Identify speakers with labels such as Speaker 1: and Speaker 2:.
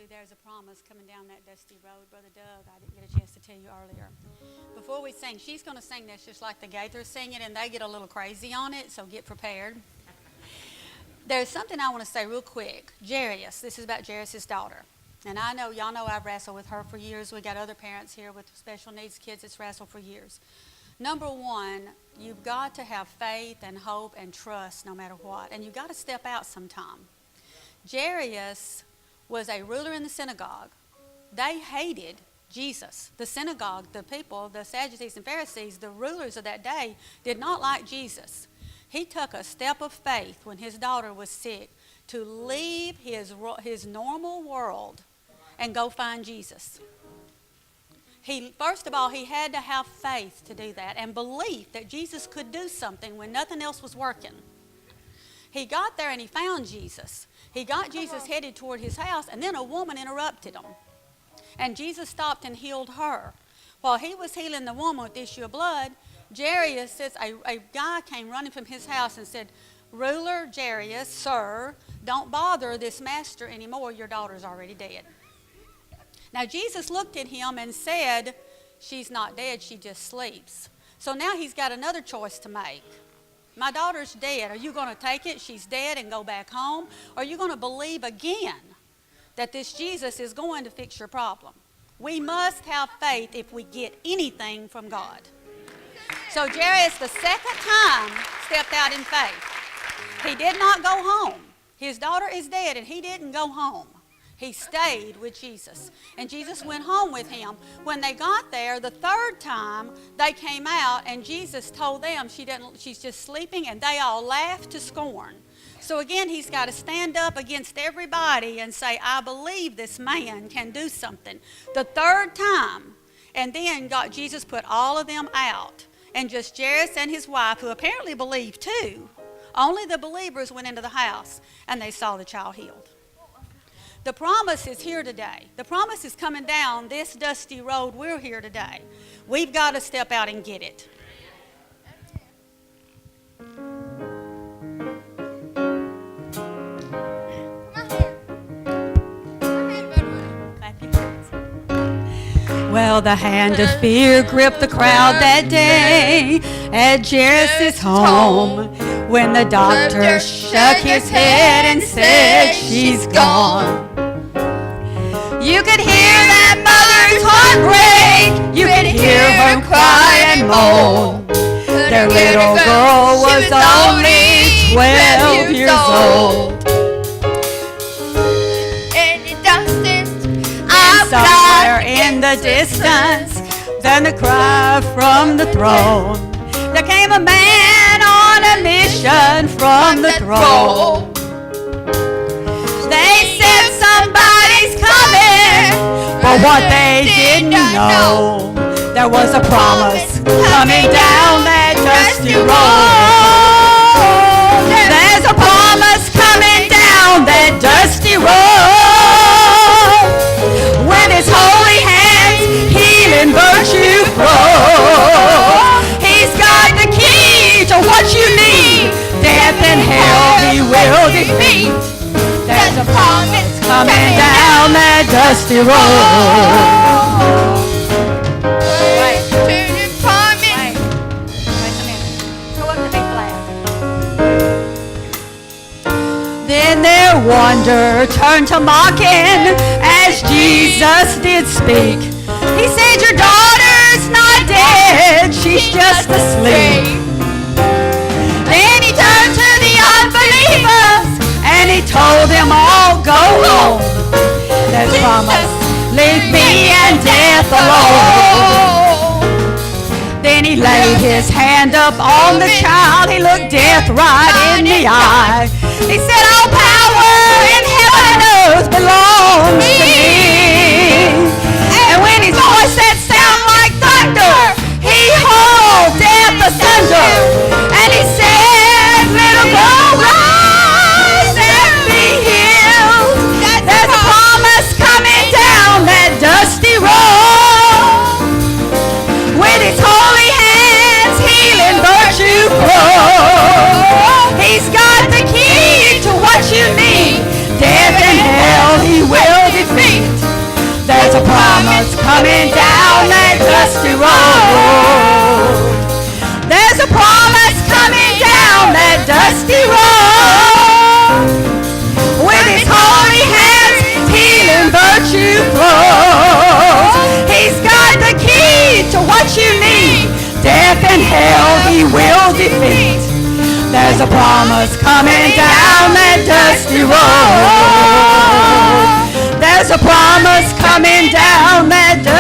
Speaker 1: There's a Promise coming down that dusty road. Brother Doug, I didn't get a chance to tell you earlier. Before we sing, she's going to sing this just like the Gaithers sing it, and they get a little crazy on it, so get prepared. There's something I want to say real quick. Jairus, this is about Jairus' daughter. And I know, y'all know I've wrestled with her for years. We got other parents here with special needs kids that's wrestled for years. Number one, you've got to have faith and hope and trust no matter what. And you've got to step out sometime. Jairus was a ruler in the synagogue. They hated Jesus. The synagogue, the people, the Sadducees and Pharisees, the rulers of that day did not like Jesus. He took a step of faith when his daughter was sick to leave his normal world and go find Jesus. First of all, he had to have faith to do that and belief that Jesus could do something when nothing else was working. He got there and he found Jesus. He got Jesus headed toward his house, and then a woman interrupted him. And Jesus stopped and healed her. While he was healing the woman with the issue of blood, Jairus says, a guy came running from his house and said, "Ruler Jairus, sir, don't bother this master anymore. Your daughter's already dead." Now Jesus looked at him and said, "She's not dead, she just sleeps." So now he's got another choice to make. My daughter's dead. Are you going to take it? She's dead and go back home? Or are you going to believe again that this Jesus is going to fix your problem? We must have faith if we get anything from God. So Jairus, the second time, stepped out in faith. He did not go home. His daughter is dead, and he didn't go home. He stayed with Jesus, and Jesus went home with him. When they got there, the third time, they came out, and Jesus told them she's just sleeping, and they all laughed to scorn. So again, he's got to stand up against everybody and say, "I believe this man can do something." The third time, and then Jesus put all of them out, and just Jairus and his wife, who apparently believed too. Only the believers went into the house, and they saw the child healed. The promise is here today. The promise is coming down this dusty road. We're here today. We've got to step out and get it. Well, the hand of fear gripped the crowd that day at Jairus' home when the doctor shook his head and said, "She's gone." You could hear that mother's heart break. You could hear her cry and moan. Their little girl was only 12 years old.
Speaker 2: In the distance,
Speaker 1: Somewhere in the distance, then the cry from the throne. There came a man on a mission from the throne. They said somebody's coming, but what they didn't know, there was a promise coming down that dusty road. There's a promise coming down that dusty road. When his holy hands healing virtue flow, he's got the key to what you need. Death and hell he will defeat. There's a promise coming down that dusty road. Wait a minute. Go up to B flat. Then their wonder turned to mocking as Jesus did speak. He said, "Your daughter's not dead, she's just asleep." Then he turned to the unbelievers and he told them all, "Go home. There's promise. Leave me and death alone." Then he laid his hand up on the child. He looked death right in the eye. He said, "All power in heaven and earth belongs to me." And when his voice said sound like thunder, he hauled death asunder. And he said, "Little girl, rise and be healed." There's a promise coming down that dusty road. With his holy hands healing virtue flow. He's got the key to what you need. Death and hell he will
Speaker 3: There's a promise coming down that dusty road. There's a promise coming down that dusty road. With his holy hands, healing virtue flows. He's got the key to what you need. Death and hell he will defeat. There's a promise coming down that dusty road. There's a promise coming down that dusty road.